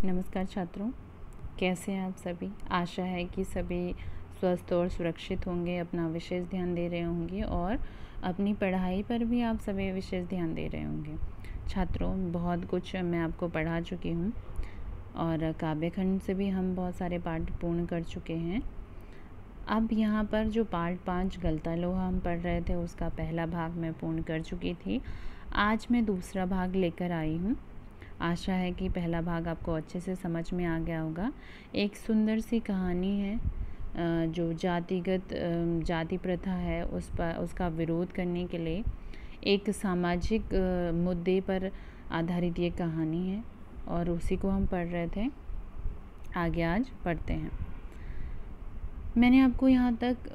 नमस्कार छात्रों, कैसे हैं आप सभी। आशा है कि सभी स्वस्थ और सुरक्षित होंगे, अपना विशेष ध्यान दे रहे होंगे और अपनी पढ़ाई पर भी आप सभी विशेष ध्यान दे रहे होंगे। छात्रों, बहुत कुछ मैं आपको पढ़ा चुकी हूँ और काव्य खंड से भी हम बहुत सारे पाठ पूर्ण कर चुके हैं। अब यहाँ पर जो पाठ 5 गलता लोहा हम पढ़ रहे थे, उसका पहला भाग मैं पूर्ण कर चुकी थी। आज मैं दूसरा भाग लेकर आई हूँ। आशा है कि पहला भाग आपको अच्छे से समझ में आ गया होगा। एक सुंदर सी कहानी है जो जाति प्रथा है उसका विरोध करने के लिए एक सामाजिक मुद्दे पर आधारित ये कहानी है और उसी को हम पढ़ रहे थे। आगे आज पढ़ते हैं। मैंने आपको यहाँ तक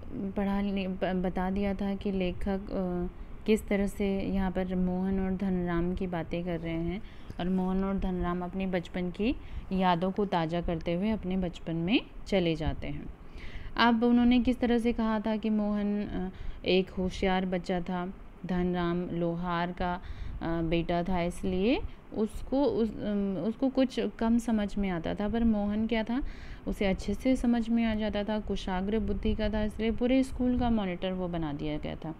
बता दिया था कि लेखक किस तरह से यहाँ पर मोहन और धनराम की बातें कर रहे हैं और मोहन और धनराम अपने बचपन की यादों को ताज़ा करते हुए अपने बचपन में चले जाते हैं। अब उन्होंने किस तरह से कहा था कि मोहन एक होशियार बच्चा था, धनराम लोहार का बेटा था, इसलिए उसको कुछ कम समझ में आता था, पर मोहन क्या था, उसे अच्छे से समझ में आ जाता था, कुशाग्र बुद्धि का था, इसलिए पूरे स्कूल का मॉनिटर वो बना दिया गया था।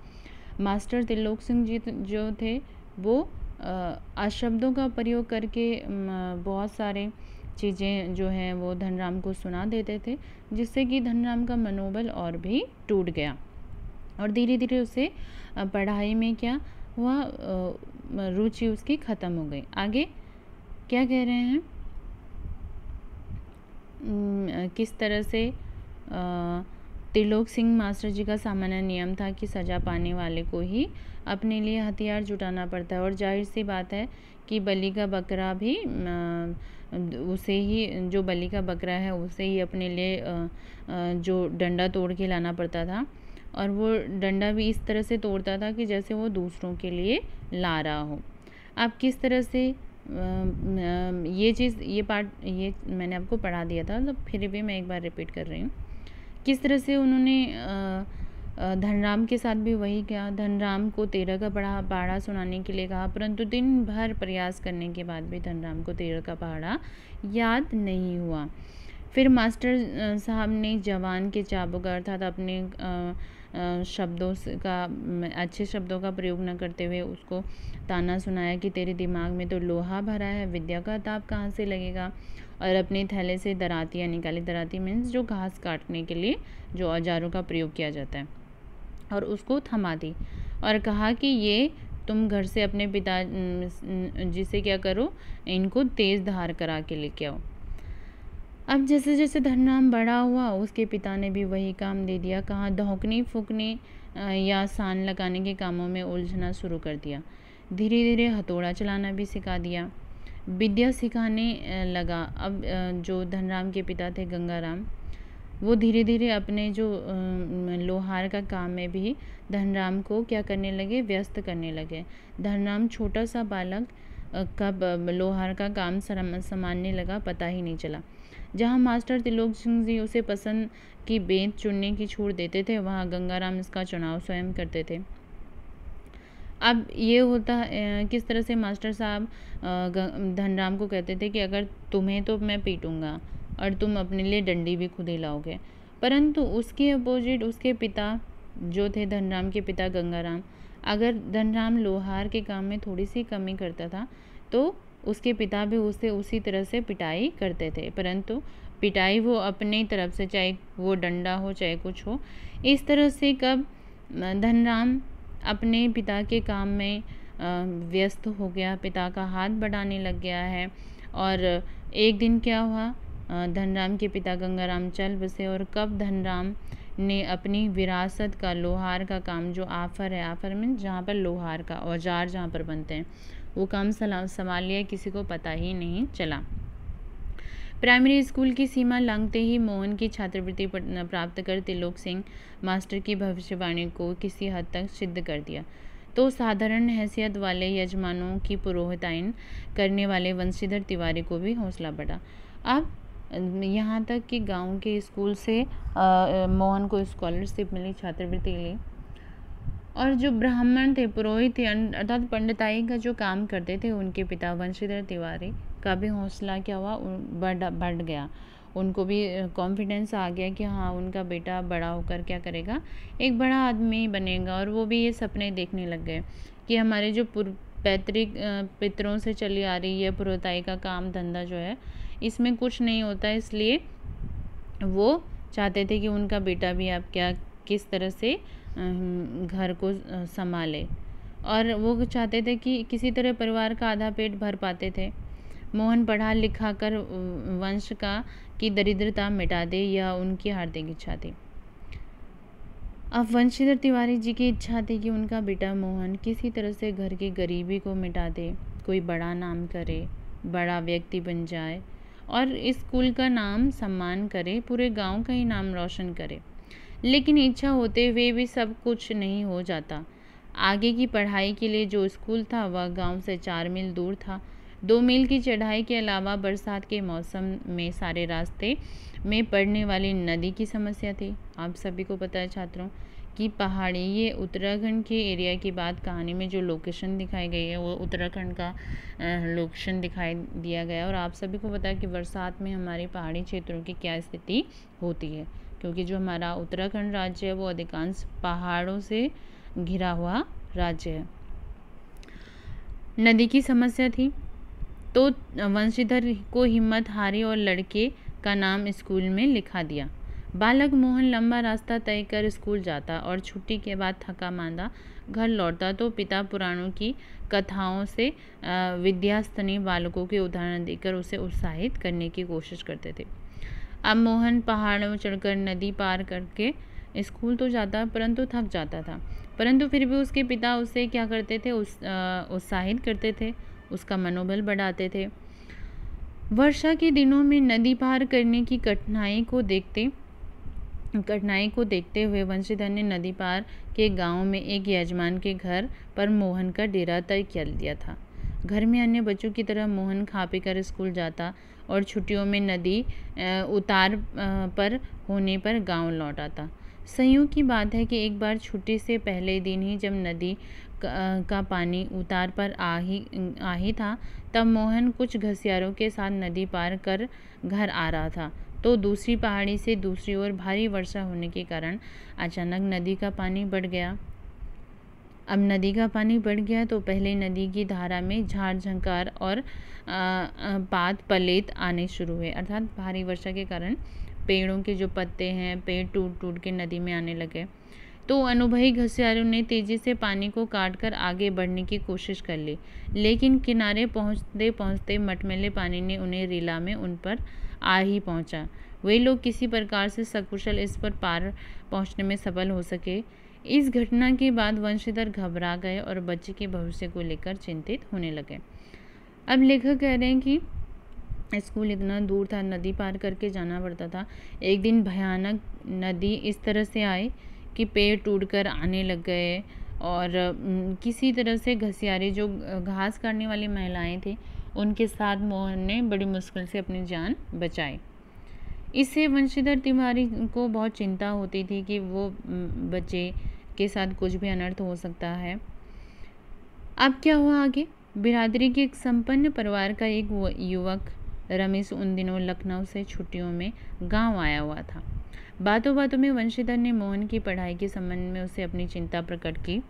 मास्टर त्रिलोक सिंह जी जो थे वो अशब्दों का प्रयोग करके बहुत सारे चीज़ें जो हैं वो धनराम को सुना देते थे, जिससे कि धनराम का मनोबल और भी टूट गया और धीरे धीरे उसे पढ़ाई में क्या हुआ, रुचि उसकी ख़त्म हो गई। आगे क्या कह रहे हैं, किस तरह से त्रिलोक सिंह मास्टर जी का सामान्य नियम था कि सज़ा पाने वाले को ही अपने लिए हथियार जुटाना पड़ता है और जाहिर सी बात है कि बलि का बकरा भी उसे ही, जो बलि का बकरा है उसे ही अपने लिए जो डंडा तोड़ के लाना पड़ता था और वो डंडा भी इस तरह से तोड़ता था कि जैसे वो दूसरों के लिए ला रहा हो। अब किस तरह से ये पार्ट ये मैंने आपको पढ़ा दिया था, तो फिर भी मैं एक बार रिपीट कर रही हूँ। किस तरह से उन्होंने धनराम के साथ भी वही किया। धनराम को 13 का पहाड़ा सुनाने के लिए कहा, परंतु दिन भर प्रयास करने के बाद भी धनराम को 13 का पहाड़ा याद नहीं हुआ। फिर मास्टर साहब ने जवान के चाबुक अर्थात अपने अच्छे शब्दों का प्रयोग न करते हुए उसको ताना सुनाया कि तेरे दिमाग में तो लोहा भरा है, विद्या का ताप कहाँ से लगेगा, और अपने थैले से दरातियाँ निकाली। दराती मीन्स जो घास काटने के लिए जो औजारों का प्रयोग किया जाता है, और उसको थमा दी और कहा कि ये तुम घर से अपने पिता जिसे क्या करो, इनको तेज़ धार करा के लेके आओ। अब जैसे जैसे धनराम बड़ा हुआ उसके पिता ने भी वही काम दे दिया। कहाँ धौंकने फूकने या सान लगाने के कामों में उलझना शुरू कर दिया। धीरे धीरे हथौड़ा चलाना भी सिखा दिया, विद्या सिखाने लगा। अब जो धनराम के पिता थे गंगाराम, वो धीरे धीरे अपने जो लोहार का काम में भी धनराम को क्या करने लगे, व्यस्त करने लगे। धनराम छोटा सा बालक कब लोहार का काम संभालने लगा पता ही नहीं चला। जहाँ मास्टर त्रिलोक सिंह जी उसे पसंद की बेंत चुनने की छूट देते थे, वहाँ गंगाराम इसका चुनाव स्वयं करते थे। अब ये होता किस तरह से मास्टर साहब धनराम को कहते थे कि अगर तुम्हें तो मैं पीटूंगा और तुम अपने लिए डंडी भी खुद ही लाओगे, परंतु उसके अपोजिट उसके पिता जो थे, धनराम के पिता गंगाराम, अगर धनराम लोहार के काम में थोड़ी सी कमी करता था तो उसके पिता भी उसे उसी तरह से पिटाई करते थे, परंतु पिटाई वो अपनी तरफ से, चाहे वो डंडा हो चाहे कुछ हो। इस तरह से कब धनराम अपने पिता के काम में व्यस्त हो गया, पिता का हाथ बढ़ाने लग गया है, और एक दिन क्या हुआ, धनराम के पिता गंगाराम चल बसे और कब धनराम ने अपनी विरासत का लोहार का काम, जो आफर है, आफर में जहाँ पर लोहार का औजार जहाँ पर बनते हैं, वो काम संभाल लिया, किसी को पता ही नहीं चला। प्राइमरी स्कूल की सीमा लांघते ही मोहन की छात्रवृत्ति प्राप्त कर त्रिलोक सिंह मास्टर की भविष्यवाणी को किसी हद तक सिद्ध कर दिया, तो साधारण हैसियत वाले यजमानों की पुरोहिताइन करने वाले वंशीधर तिवारी को भी हौसला बढ़ा। अब यहाँ तक कि गांव के स्कूल से मोहन को स्कॉलरशिप मिली छात्रवृत्ति के लिए, और जो ब्राह्मण थे, पुरोहित थे, अर्थात पंडिताई का जो काम करते थे, उनके पिता वंशीधर तिवारी का भी हौसला क्या हुआ, बढ़ गया। उनको भी कॉन्फिडेंस आ गया कि हाँ उनका बेटा बड़ा होकर क्या करेगा, एक बड़ा आदमी बनेगा। और वो भी ये सपने देखने लग गए कि हमारे जो पैतृक पितरों से चली आ रही है पुरोहिताई का काम धंधा जो है, इसमें कुछ नहीं होता। इसलिए वो चाहते थे कि उनका बेटा भी अब क्या किस तरह से घर को संभाले, और वो चाहते थे कि किसी तरह परिवार का आधा पेट भर पाते थे। मोहन पढ़ा लिखा कर वंश की दरिद्रता मिटा दे, यह उनकी हार्दिक इच्छा थी। अब वंशीधर तिवारी जी की इच्छा थी कि उनका बेटा मोहन किसी तरह से घर की गरीबी को मिटा दे, कोई बड़ा नाम करे, बड़ा व्यक्ति बन जाए और स्कूल का नाम सम्मान करे, पूरे गांव का ही नाम रोशन करे। लेकिन इच्छा होते हुए भी सब कुछ नहीं हो जाता। आगे की पढ़ाई के लिए जो स्कूल था वह गांव से 4 मील दूर था। 2 मील की चढ़ाई के अलावा बरसात के मौसम में सारे रास्ते में पड़ने वाली नदी की समस्या थी। आप सभी को पता है छात्रों कि पहाड़ी, ये उत्तराखंड के एरिया की बात कहानी में जो लोकेशन दिखाई गई है वो उत्तराखंड का लोकेशन दिखाई दिया गया। और आप सभी को पता है कि बरसात में हमारे पहाड़ी क्षेत्रों की क्या स्थिति होती है, क्योंकि जो हमारा उत्तराखंड राज्य है वो अधिकांश पहाड़ों से घिरा हुआ राज्य है। नदी की समस्या थी तो वंशीधर को हिम्मत हारी और लड़के का नाम स्कूल में लिखा दिया। बालक मोहन लंबा रास्ता तय कर स्कूल जाता और छुट्टी के बाद थका मांदा घर लौटता तो पिता पुराणों की कथाओं से विद्यास्तनी बालकों के उदाहरण देकर उसे उत्साहित करने की कोशिश करते थे। अब मोहन पहाड़ों चढ़कर नदी पार करके स्कूल तो जाता परंतु थक जाता था, परंतु फिर भी उसके पिता उसे क्या करते थे, उत्साहित करते थे, उसका मनोबल बढ़ाते थे। वर्षा के दिनों में नदी पार करने की कठिनाई को देखते हुए वंशीधर ने नदी पार के गांव में एक यजमान के घर पर मोहन का डेरा तय कर लिया था। घर में अन्य बच्चों की तरह मोहन खा पी कर स्कूल जाता और छुट्टियों में नदी उतार पर होने पर गांव लौट आता। संयोग की बात है कि एक बार छुट्टी से पहले दिन ही जब नदी का पानी उतार पर आ ही था, तब मोहन कुछ घसियारों के साथ नदी पार कर घर आ रहा था तो दूसरी पहाड़ी से दूसरी ओर भारी वर्षा होने के कारण अचानक नदी का पानी बढ़ गया। अब नदी का पानी बढ़ गया तो पहले नदी की धारा में झाड़ झंकार और पात पलेत आने शुरू हुए, अर्थात भारी वर्षा के कारण पेड़ों के जो पत्ते हैं पेड़ टूट टूट के नदी में आने लगे। तो अनुभवी घसियारों ने तेजी से पानी को काटकर आगे बढ़ने की कोशिश कर ली, लेकिन किनारे पहुंचते पहुंचते मटमैले पानी ने उन्हें रीला में उन पर आ ही पहुंचा। वे लोग किसी प्रकार से सकुशल इस पर पार पहुंचने में सफल हो सके। इस घटना के बाद वंशीधर घबरा गए और बच्चे के भविष्य को लेकर चिंतित होने लगे। अब लेखक कह रहे हैं कि स्कूल इतना दूर था, नदी पार करके जाना पड़ता था। एक दिन भयानक नदी इस तरह से आई कि पेड़ टूटकर आने लग गए और किसी तरह से घसियारे जो घास काटने वाली महिलाएं थी उनके साथ मोहन ने बड़ी मुश्किल से अपनी जान बचाई। इससे वंशीधर तिवारी को बहुत चिंता होती थी कि वो बच्चे के साथ कुछ भी अनर्थ हो सकता है। अब क्या हुआ आगे? बिरादरी के एक संपन्न परिवार का एक युवक रमेश उन दिनों लखनऊ से छुट्टियों में गांव आया हुआ था। बातों बातों में वंशीधर ने मोहन की पढ़ाई के संबंध में उसे अपनी चिंता प्रकट की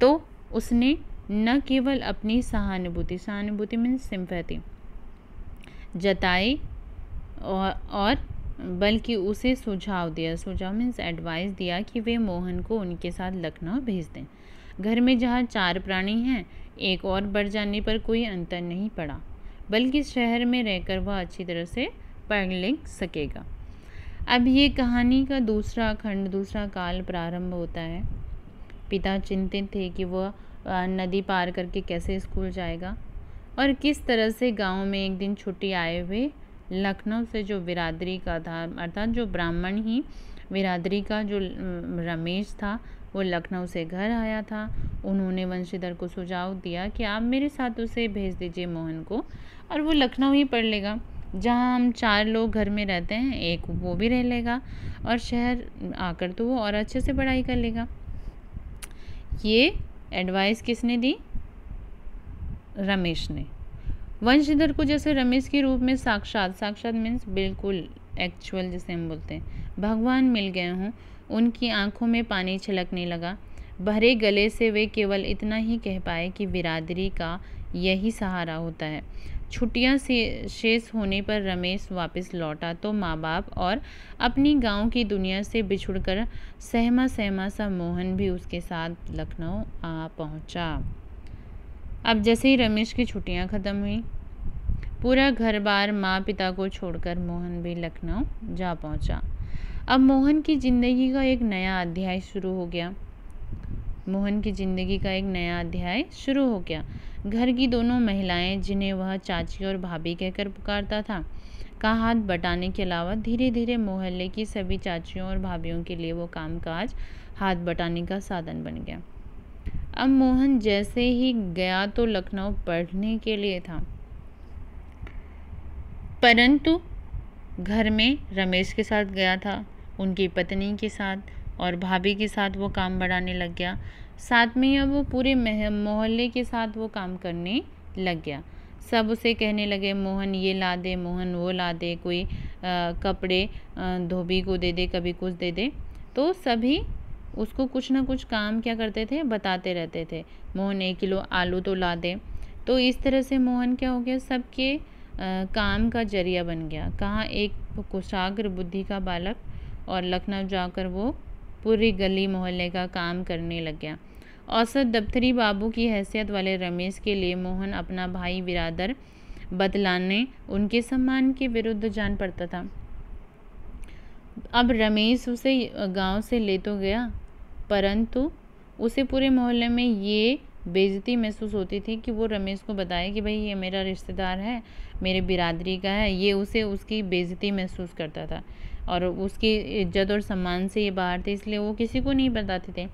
तो उसने न केवल अपनी सहानुभूति मीन्स सिंपैथी जताई और बल्कि उसे सुझाव मीन्स एडवाइस दिया कि वे मोहन को उनके साथ लखनऊ भेज दें। घर में जहाँ 4 प्राणी हैं, एक और बढ़ जाने पर कोई अंतर नहीं पड़ा, बल्कि शहर में रहकर वह अच्छी तरह से पढ़ लिख सकेगा। अब ये कहानी का दूसरा काल प्रारंभ होता है। पिता चिंतित थे कि वह नदी पार करके कैसे स्कूल जाएगा और किस तरह से गांव में एक दिन छुट्टी आए हुए लखनऊ से जो बिरादरी का था, अर्थात जो ब्राह्मण ही बिरादरी का जो रमेश था वो लखनऊ से घर आया था। उन्होंने वंशीधर को सुझाव दिया कि आप मेरे साथ उसे भेज दीजिए मोहन को, और वो लखनऊ ही पढ़ लेगा। जहाँ हम 4 लोग घर में रहते हैं, एक वो भी रह लेगा और शहर आकर तो वो और अच्छे से पढ़ाई कर लेगा। ये एडवाइस किसने दी? रमेश ने। वंशधर को जैसे रमेश के रूप में साक्षात मीन्स बिल्कुल एक्चुअल जिसे हम बोलते हैं भगवान मिल गए हों, उनकी आंखों में पानी छलकने लगा। भरे गले से वे केवल इतना ही कह पाए कि बिरादरी का यही सहारा होता है। छुट्टियां से शेष होने पर रमेश वापस लौटा तो माँ बाप और अपनी गांव की दुनिया से बिछुड़कर सहमा सहमा सा मोहन भी उसके साथ लखनऊ आ पहुंचा। अब जैसे ही रमेश की छुट्टियां ख़त्म हुई, पूरा घर बार माँ पिता को छोड़कर मोहन भी लखनऊ जा पहुंचा। अब मोहन की ज़िंदगी का एक नया अध्याय शुरू हो गया। घर की दोनों महिलाएं, जिन्हें वह चाची और भाभी कहकर पुकारता था, का हाथ बटाने के अलावा धीरे धीरे मोहल्ले की सभी चाचियों और भाभियों के लिए वो कामकाज हाथ बटाने का साधन बन गया। अब मोहन जैसे ही गया तो लखनऊ पढ़ने के लिए था, परंतु घर में रमेश के साथ गया था, उनकी पत्नी के साथ और भाभी के साथ वो काम बढ़ाने लग गया। साथ में अब वो पूरे मोहल्ले के साथ वो काम करने लग गया। सब उसे कहने लगे, मोहन ये ला दे, मोहन वो ला दे, कोई कपड़े धोबी को दे दे, कभी कुछ दे दे। तो सभी उसको कुछ ना कुछ काम क्या करते थे, बताते रहते थे। मोहन 1 किलो आलू तो ला दे। तो इस तरह से मोहन क्या हो गया, सबके काम का जरिया बन गया। कहाँ एक कुशाग्र बुद्धि का बालक, और लखनऊ जाकर वो पूरी गली मोहल्ले का काम करने लग गया। औसत दफ्तरी बाबू की हैसियत वाले रमेश के लिए मोहन अपना भाई बिरादर बतलाने उनके सम्मान के विरुद्ध जान पड़ता था। अब रमेश उसे गांव से ले तो गया, परंतु उसे पूरे मोहल्ले में ये बेइज्जती महसूस होती थी कि वो रमेश को बताए कि भाई ये मेरा रिश्तेदार है, मेरे बिरादरी का है। ये उसे उसकी बेइज्जती महसूस करता था और उसकी इज्जत और सम्मान से ये बाहर थे, इसलिए वो किसी को नहीं बताते थे।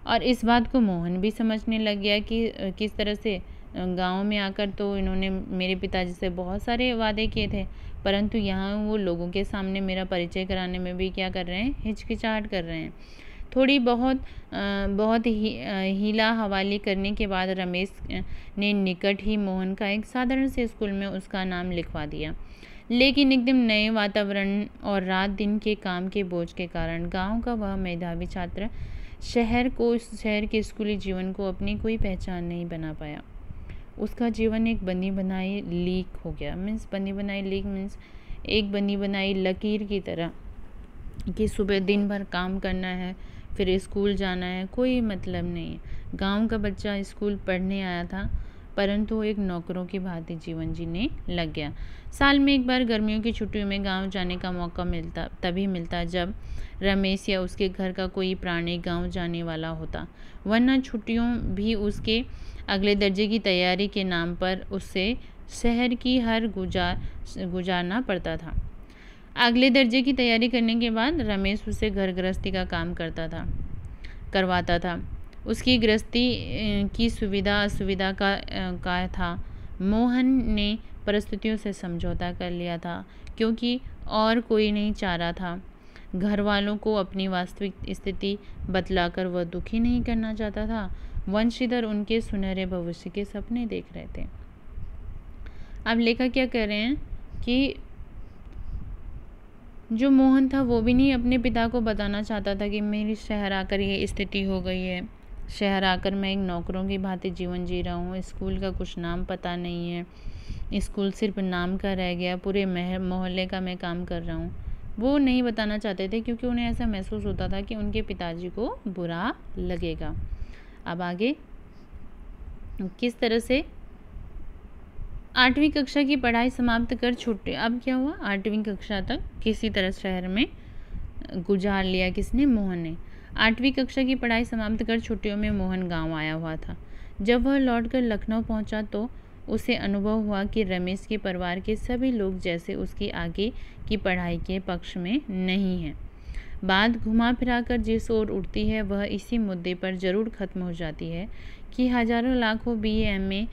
और इस बात को मोहन भी समझने लग गया कि किस तरह से गांव में आकर तो इन्होंने मेरे पिताजी से बहुत सारे वादे किए थे, परंतु यहाँ वो लोगों के सामने मेरा परिचय कराने में भी क्या कर रहे हैं, हिचकिचाहट कर रहे हैं। थोड़ी बहुत हीला हवाली करने के बाद रमेश ने निकट ही मोहन का एक साधारण से स्कूल में उसका नाम लिखवा दिया। लेकिन एकदम नए वातावरण और रात दिन के काम के बोझ के कारण गांव का वह मेधावी छात्र शहर के स्कूली जीवन को अपनी कोई पहचान नहीं बना पाया। उसका जीवन एक बनी बनाई लीक हो गया। बनी बनाई लीक मीन्स एक बनी बनाई लकीर की तरह कि सुबह दिन भर काम करना है, फिर स्कूल जाना है, कोई मतलब नहीं है। गांव का बच्चा स्कूल पढ़ने आया था, परंतु वो एक नौकरों की भांति जीवन जीने लग गया। साल में एक बार गर्मियों की छुट्टियों में गांव जाने का मौका तभी मिलता जब रमेश या उसके घर का कोई प्राणी गांव जाने वाला होता, वरना छुट्टियों भी उसके अगले दर्जे की तैयारी के नाम पर उससे शहर की हर गुजारना पड़ता था। अगले दर्जे की तैयारी करने के बाद रमेश उसे घर गृहस्थी का काम करवाता था। उसकी गृहस्थी की सुविधा असुविधा का था। मोहन ने परिस्थितियों से समझौता कर लिया था, क्योंकि और कोई नहीं चाह रहा था। घर वालों को अपनी वास्तविक स्थिति बतलाकर वह दुखी नहीं करना चाहता था। वंशीधर उनके सुनहरे भविष्य के सपने देख रहे थे। अब लेखक क्या कह रहे हैं कि जो मोहन था वो भी नहीं अपने पिता को बताना चाहता था कि मेरी शहर आकर ये स्थिति हो गई है, शहर आकर मैं एक नौकरों की भांति जीवन जी रहा हूँ, स्कूल का कुछ नाम पता नहीं है, स्कूल सिर्फ नाम का रह गया, पूरे मोहल्ले का मैं काम कर रहा हूँ। वो नहीं बताना चाहते थे क्योंकि उन्हें ऐसा महसूस होता था कि उनके पिताजी को बुरा लगेगा। अब आगे किस तरह से 8वीं कक्षा की पढ़ाई समाप्त कर छूटे। अब क्या हुआ, 8वीं कक्षा तक किसी तरह शहर में गुजार लिया, किसने, मोहन ने। 8वीं कक्षा की पढ़ाई समाप्त कर छुट्टियों में मोहन गांव आया हुआ था। जब वह लौटकर लखनऊ पहुंचा तो उसे अनुभव हुआ कि रमेश के परिवार के सभी लोग जैसे उसकी आगे की पढ़ाई के पक्ष में नहीं हैं। बात घुमा फिरा कर जिस ओर उठती है वह इसी मुद्दे पर जरूर खत्म हो जाती है कि हजारों लाखों BA MA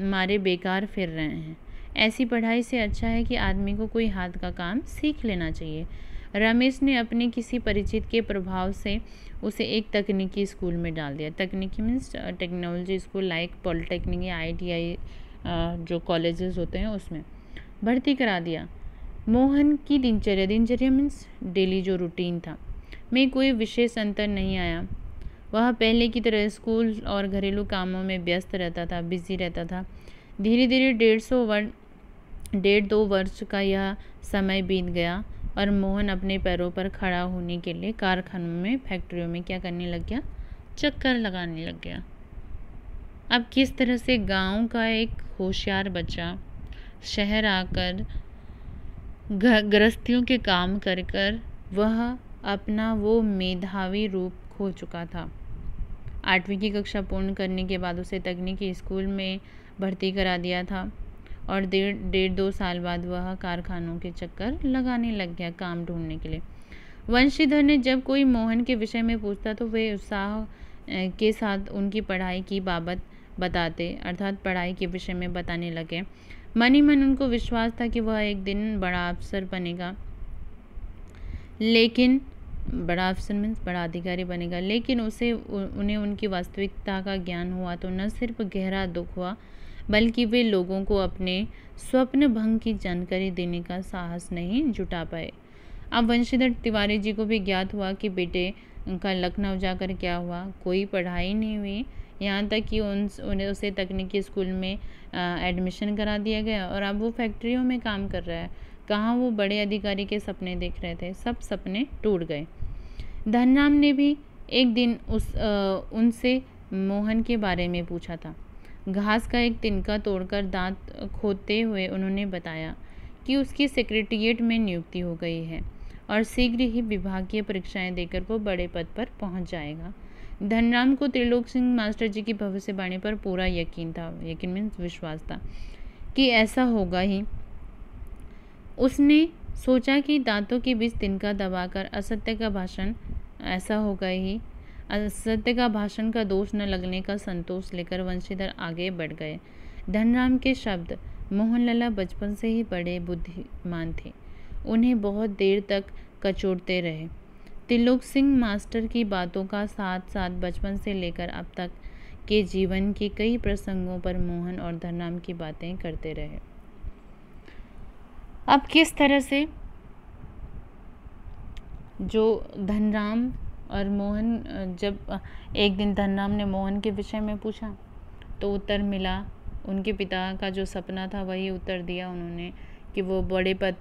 मारे बेकार फिर रहे हैं। ऐसी पढ़ाई से अच्छा है कि आदमी को कोई हाथ का काम सीख लेना चाहिए। रमेश ने अपने किसी परिचित के प्रभाव से उसे एक तकनीकी स्कूल में डाल दिया। तकनीकी means technology school, like polytechnic या ITI जो कॉलेजेस होते हैं उसमें भर्ती करा दिया। मोहन की दिनचर्या मीन्स डेली जो रूटीन था में कोई विशेष अंतर नहीं आया। वह पहले की तरह स्कूल और घरेलू कामों में व्यस्त रहता था, बिजी रहता था। धीरे धीरे 1.5-2 वर्ष का यह समय बीत गया और मोहन अपने पैरों पर खड़ा होने के लिए कारखानों में, फैक्ट्रियों में क्या करने लग गया, चक्कर लगाने लग गया। अब किस तरह से गांव का एक होशियार बच्चा शहर आकर गृहस्थियों के काम कर कर वह अपना वो मेधावी रूप खो चुका था। 8वीं की कक्षा पूर्ण करने के बाद उसे तकनीकी स्कूल में भर्ती करा दिया था और 1.5-2 साल बाद वह कारखानों के चक्कर लगाने लग गया काम ढूंढने के लिए। वंशीधर ने जब कोई मोहन के विषय में पूछता तो वे उत्साह के साथ उनकी पढ़ाई की बाबत बताते, अर्थात पढ़ाई के विषय में बताने लगे। मन ही मन उनको विश्वास था कि वह एक दिन बड़ा अफसर बनेगा, लेकिन बड़ा अफसर मीन्स बड़ा अधिकारी बनेगा। लेकिन उन्हें उनकी वास्तविकता का ज्ञान हुआ तो न सिर्फ गहरा दुख हुआ, बल्कि वे लोगों को अपने स्वप्न भंग की जानकारी देने का साहस नहीं जुटा पाए। अब वंशीधर तिवारी जी को भी ज्ञात हुआ कि बेटे उनका लखनऊ जाकर क्या हुआ, कोई पढ़ाई नहीं हुई, यहाँ तक कि उसे तकनीकी स्कूल में एडमिशन करा दिया गया और अब वो फैक्ट्रियों में काम कर रहा है। कहाँ वो बड़े अधिकारी के सपने देख रहे थे, सब सपने टूट गए। धनराम ने भी एक दिन उनसे मोहन के बारे में पूछा था। घास का एक तिनका तोड़कर दांत खोदते हुए उन्होंने बताया कि उसकी सेक्रेटेरिएट में नियुक्ति हो गई है और शीघ्र ही विभागीय परीक्षाएं देकर वो बड़े पद पर पहुंच जाएगा। धनराम को त्रिलोक सिंह मास्टर जी की भविष्यवाणी पर पूरा यकीन था, यकीन मीन्स विश्वास था कि ऐसा होगा ही। उसने सोचा कि दांतों के बीच तिनका दबाकर असत्य का भाषण, ऐसा होगा ही, असत्य का भाषण का दोष न लगने का संतोष लेकर वंशीधर आगे बढ़ गए। धनराम के शब्द, मोहन लला बचपन से ही बड़े बुद्धिमान थे, उन्हें बहुत देर तक कचोटते रहे। त्रिलोक सिंह मास्टर की बातों का साथ साथ बचपन से लेकर अब तक के जीवन के कई प्रसंगों पर मोहन और धनराम की बातें करते रहे। अब किस तरह से जो धनराम और मोहन, जब एक दिन धनराम ने मोहन के विषय में पूछा तो उत्तर मिला, उनके पिता का जो सपना था वही उत्तर दिया उन्होंने कि वो बड़े पद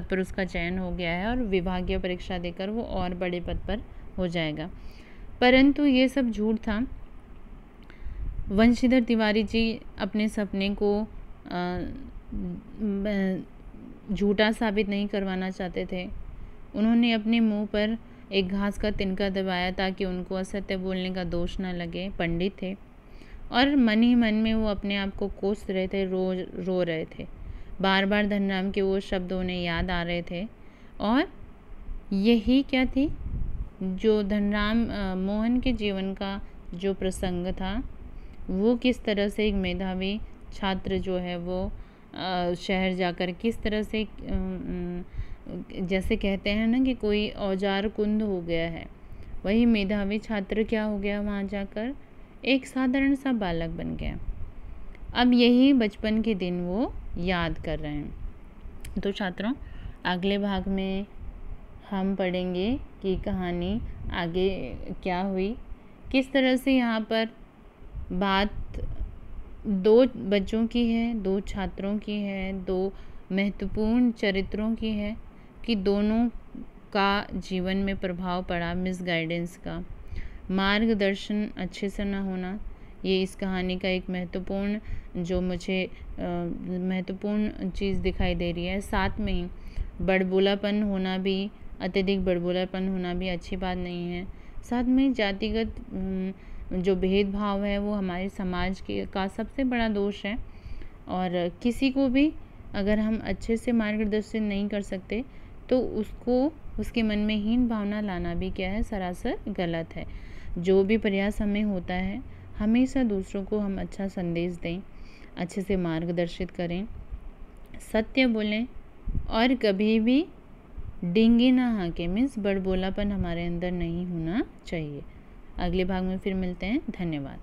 पर उसका चयन हो गया है और विभागीय परीक्षा देकर वो और बड़े पद पर हो जाएगा। परंतु ये सब झूठ था। वंशीधर तिवारी जी अपने सपने को झूठा साबित नहीं करवाना चाहते थे। उन्होंने अपने मुंह पर एक घास का तिनका दबाया ताकि उनको असत्य बोलने का दोष न लगे। पंडित थे और मन ही मन में वो अपने आप को कोस रहे थे, रो रहे थे। बार बार धनराम के वो शब्द उन्हें याद आ रहे थे और यही क्या थी, जो धनराम मोहन के जीवन का जो प्रसंग था वो किस तरह से एक मेधावी छात्र जो है वो शहर जाकर किस तरह से, जैसे कहते हैं ना कि कोई औजार कुंद हो गया है, वही मेधावी छात्र क्या हो गया, वहाँ जाकर एक साधारण सा बालक बन गया। अब यही बचपन के दिन वो याद कर रहे हैं। तो छात्रों, अगले भाग में हम पढ़ेंगे कि कहानी आगे क्या हुई, किस तरह से यहाँ पर बात 2 बच्चों की है, 2 छात्रों की है, 2 महत्वपूर्ण चरित्रों की है कि दोनों का जीवन में प्रभाव पड़ा मिसगाइडेंस का, मार्गदर्शन अच्छे से न होना। ये इस कहानी का एक महत्वपूर्ण जो मुझे महत्वपूर्ण चीज़ दिखाई दे रही है। साथ में ही बड़बोलापन होना भी, अत्यधिक बड़बोलापन होना भी अच्छी बात नहीं है। साथ में जातिगत जो भेदभाव है वो हमारे समाज का सबसे बड़ा दोष है और किसी को भी अगर हम अच्छे से मार्गदर्शन नहीं कर सकते तो उसके मन में हीन भावना लाना भी क्या है, सरासर गलत है। जो भी प्रयास हमें होता है हमेशा दूसरों को हम अच्छा संदेश दें, अच्छे से मार्गदर्शित करें, सत्य बोलें और कभी भी डींगे ना हाँके, मीन्स बड़बोलापन हमारे अंदर नहीं होना चाहिए। अगले भाग में फिर मिलते हैं। धन्यवाद।